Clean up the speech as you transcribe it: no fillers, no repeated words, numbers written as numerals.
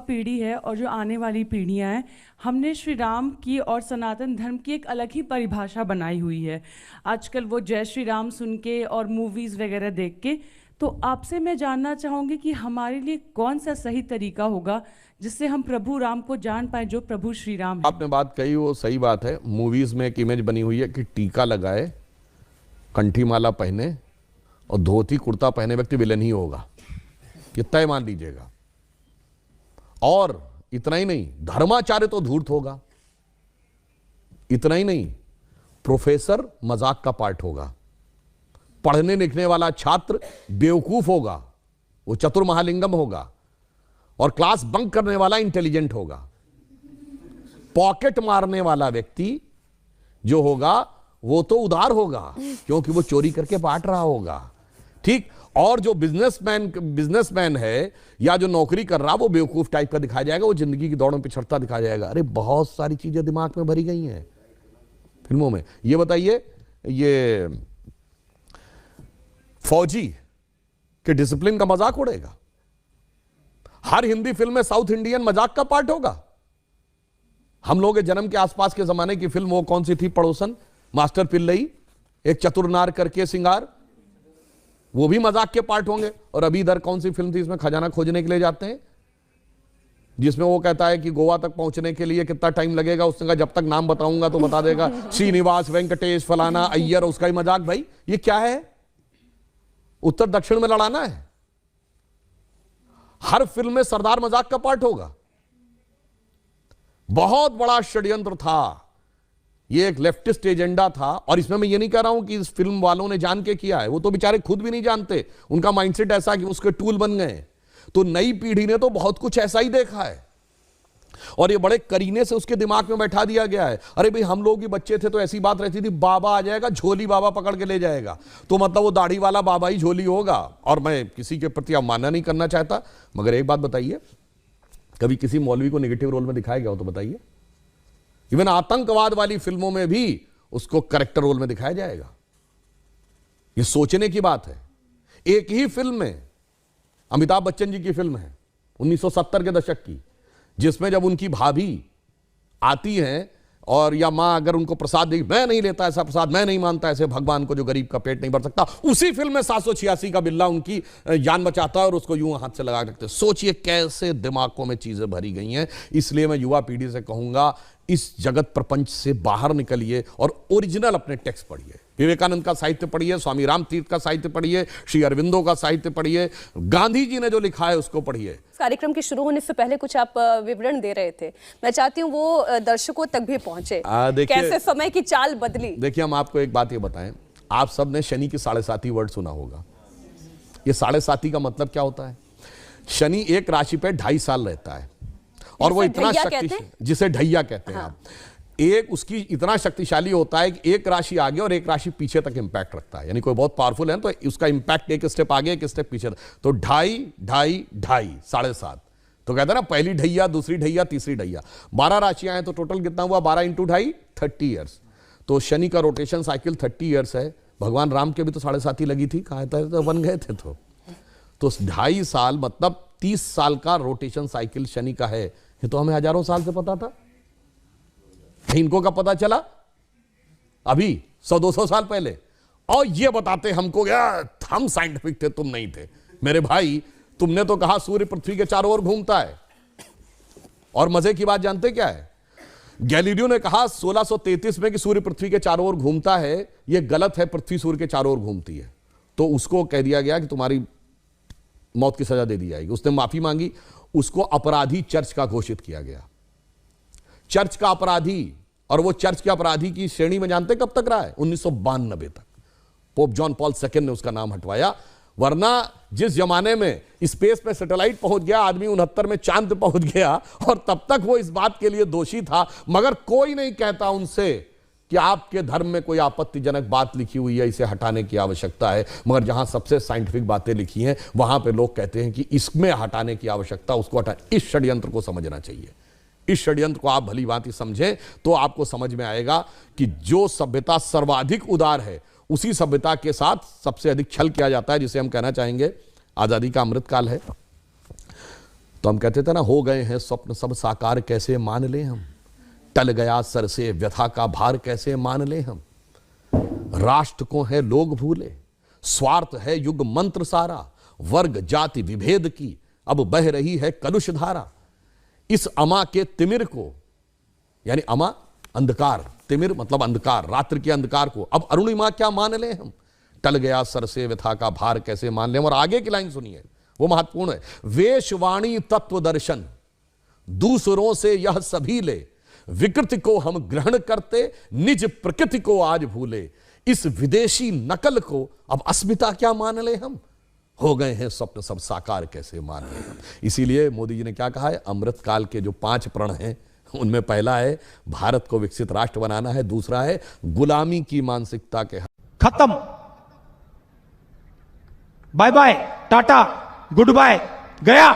पीढ़ी है और जो आने वाली पीढ़ियां हैं, हमने श्री राम की और सनातन धर्म की एक अलग ही परिभाषा बनाई हुई है। आजकल वो जय श्री राम सुन के और मूवीज़ वगैरह देख के, तो आपसे मैं जानना चाहूँगी कि हमारे लिए कौन सा सही तरीका होगा जिससे हम प्रभु राम को जान पाए, जो प्रभु श्री राम है। आपने बात कही वो सही बात है। मूवीज में एक इमेज बनी हुई है कि टीका लगाए, कंठी माला पहने और धोती कुर्ता पहने व्यक्ति विलेन ही होगा, ये तय मान लीजिएगा। और इतना ही नहीं, धर्माचार्य तो धूर्त होगा। इतना ही नहीं, प्रोफेसर मजाक का पार्ट होगा। पढ़ने लिखने वाला छात्र बेवकूफ होगा, वो चतुर महालिंगम होगा। और क्लास बंक करने वाला इंटेलिजेंट होगा। पॉकेट मारने वाला व्यक्ति जो होगा वो तो उदार होगा, क्योंकि वो चोरी करके बांट रहा होगा। ठीक। और जो बिजनेसमैन है या जो नौकरी कर रहा, वो बेवकूफ टाइप का दिखाया जाएगा, वो जिंदगी की दौड़ में पिछड़ता दिखाया जाएगा। अरे बहुत सारी चीजें दिमाग में भरी गई हैं फिल्मों में। ये बताइए, ये फौजी के डिसिप्लिन का मजाक उड़ेगा। हर हिंदी फिल्म में साउथ इंडियन मजाक का पार्ट होगा। हम लोग के जन्म के आसपास के जमाने की फिल्म वो कौन सी थी, पड़ोसन, मास्टर पिल्लई, एक चतुरनार करके सिंगार, वो भी मजाक के पार्ट होंगे। और अभी इधर कौन सी फिल्म थी, इसमें खजाना खोजने के लिए जाते हैं, जिसमें वो कहता है कि गोवा तक पहुंचने के लिए कितना टाइम लगेगा। उसने कहा जब तक नाम बताऊंगा तो बता देगा, श्रीनिवास, वेंकटेश, फलाना, अय्यर। उसका ही मजाक। भाई ये क्या है, उत्तर दक्षिण में लड़ाना है। हर फिल्म में सरदार मजाक का पार्ट होगा। बहुत बड़ा षड्यंत्र था ये, एक लेफ्टिस्ट एजेंडा था। और इसमें मैं ये नहीं कह रहा हूं कि इस फिल्म वालों ने जान के किया है, वो तो बेचारे खुद भी नहीं जानते। उनका माइंडसेट ऐसा कि उसके टूल बन गए। तो नई पीढ़ी ने तो बहुत कुछ ऐसा ही देखा है और ये बड़े करीने से उसके दिमाग में बैठा दिया गया है। अरे भाई हम लोग भी बच्चे थे तो ऐसी बात रहती थी, बाबा आ जाएगा, झोली बाबा पकड़ के ले जाएगा, तो मतलब वो दाढ़ी वाला बाबा ही झोली होगा। और मैं किसी के प्रति अवमानना नहीं करना चाहता, मगर एक बात बताइए, कभी किसी मौलवी को नेगेटिव रोल में दिखाया गया हो तो बताइए। इवन आतंकवाद वाली फिल्मों में भी उसको कैरेक्टर रोल में दिखाया जाएगा। ये सोचने की बात है। एक ही फिल्म में, अमिताभ बच्चन जी की फिल्म है 1970 के दशक की, जिसमें जब उनकी भाभी आती हैं और या मां अगर उनको प्रसाद देगी, मैं नहीं लेता ऐसा प्रसाद, मैं नहीं मानता ऐसे भगवान को जो गरीब का पेट नहीं भर सकता, उसी फिल्म में 786 का बिल्ला उनकी जान बचाता है और उसको यूं हाथ से लगा रखते। सोचिए कैसे दिमागों में चीजें भरी गई हैं। इसलिए मैं युवा पीढ़ी से कहूंगा, इस जगत प्रपंच से बाहर निकलिए और ओरिजिनल अपने टेक्स्ट पढ़िए। विवेकानंद का साहित्य पढ़िए, स्वामी राम तीर्थ का साहित्य पढ़िए, श्री अरविंदो का साहित्य पढ़िए, गांधी जी ने जो लिखा है उसको पढ़िए। कार्यक्रम के शुरू होने से पहले कुछ आप विवरण दे रहे थे, मैं चाहती हूँ वो दर्शकों तक भी पहुंचे। कैसे समय की चाल बदली। देखिए हम आपको एक बात ये बताएं, आप सब ने शनि की 7.5 वर्ड सुना होगा। ये 7.5 का मतलब क्या होता है? शनि एक राशि पे 2.5 साल रहता है और वो इतना शक्तिशाली, जिसे ढैया कहते हैं आप, एक उसकी इतना शक्तिशाली होता है कि एक राशि आगे और एक राशि पीछे तक इंपैक्ट रखता है। यानी कोई बहुत पावरफुल है तो उसका इंपैक्ट एक स्टेप आगे एक स्टेप पीछे, तो 2.5, 2.5, 2.5, 7.5। तो कहते हैं ना, पहली ढैया, दूसरी ढैया, तीसरी ढैया। 12 राशियां हैं तो टोटल कितना हुआ? 12 × 2.5, 30 ईयर्स। तो शनि का रोटेशन साइकिल 30 ईयर्स है। भगवान राम के भी तो 7.5 लगी थी, कहा था तो बन गए थे। तो 2.5 साल मतलब 30 साल का रोटेशन साइकिल शनि का है। ये तो हमें हजारों साल से पता था, इनको कब पता चला? अभी 100-200 साल पहले। और ये बताते हमको, यार हम साइंटिफिक थे, तुम नहीं थे। मेरे भाई, तुमने तो कहा सूर्य पृथ्वी के चारों ओर घूमता है। और मजे की बात जानते क्या है? गैलीलियो ने कहा 1633 में कि सूर्य पृथ्वी के चारों ओर घूमता है। यह गलत है, पृथ्वी सूर्य के चारों ओर घूमती है। तो उसको कह दिया गया कि तुम्हारी मौत की सजा दे दी जाएगी। उसने माफी मांगी, उसको अपराधी चर्च का घोषित किया गया, चर्च का अपराधी। और वो चर्च के अपराधी की श्रेणी में जानते कब तक रहा है? 1992 तक। पोप जॉन पॉल II ने उसका नाम हटवाया। वरना जिस जमाने में स्पेस पे सैटेलाइट पहुंच गया, आदमी 69 में चांद पहुंच गया, और तब तक वो इस बात के लिए दोषी था। मगर कोई नहीं कहता उनसे कि आपके धर्म में कोई आपत्तिजनक बात लिखी हुई है, इसे हटाने की आवश्यकता है। मगर जहां सबसे साइंटिफिक बातें लिखी हैं, वहां पे लोग कहते हैं कि इसमें हटाने की आवश्यकता, उसको हटा। इस षड्यंत्र को समझना चाहिए। इस षड्यंत्र को आप भली भांति समझें तो आपको समझ में आएगा कि जो सभ्यता सर्वाधिक उदार है, उसी सभ्यता के साथ सबसे अधिक छल किया जाता है, जिसे हम कहना चाहेंगे आजादी का अमृतकाल है। तो हम कहते थे ना, हो गए हैं स्वप्न सब साकार कैसे मान ले हम, टल गया सर से व्यथा का भार कैसे मान ले हम, राष्ट्र को है लोग भूले, स्वार्थ है युग मंत्र सारा, वर्ग जाति विभेद की अब बह रही है कलुष धारा, इस अमा के तिमिर को, यानी अमा अंधकार, तिमिर मतलब अंधकार, रात्रि के अंधकार को अब अरुणिमा क्या मान ले हम, टल गया सर से व्यथा का भार कैसे मान ले हम। और आगे की लाइन सुनिए, वो महत्वपूर्ण है, वेशवाणी तत्व दर्शन दूसरों से यह सभी ले, विकृति को हम ग्रहण करते निज प्रकृति को आज भूले, इस विदेशी नकल को अब अस्मिता क्या मान ले हम, हो गए हैं स्वप्न सब साकार कैसे मान ले हम। इसीलिए मोदी जी ने क्या कहा है, अमृत काल के जो 5 प्रण हैं उनमें पहला है भारत को विकसित राष्ट्र बनाना है, दूसरा है गुलामी की मानसिकता के खत्म, bye bye tata good bye गया।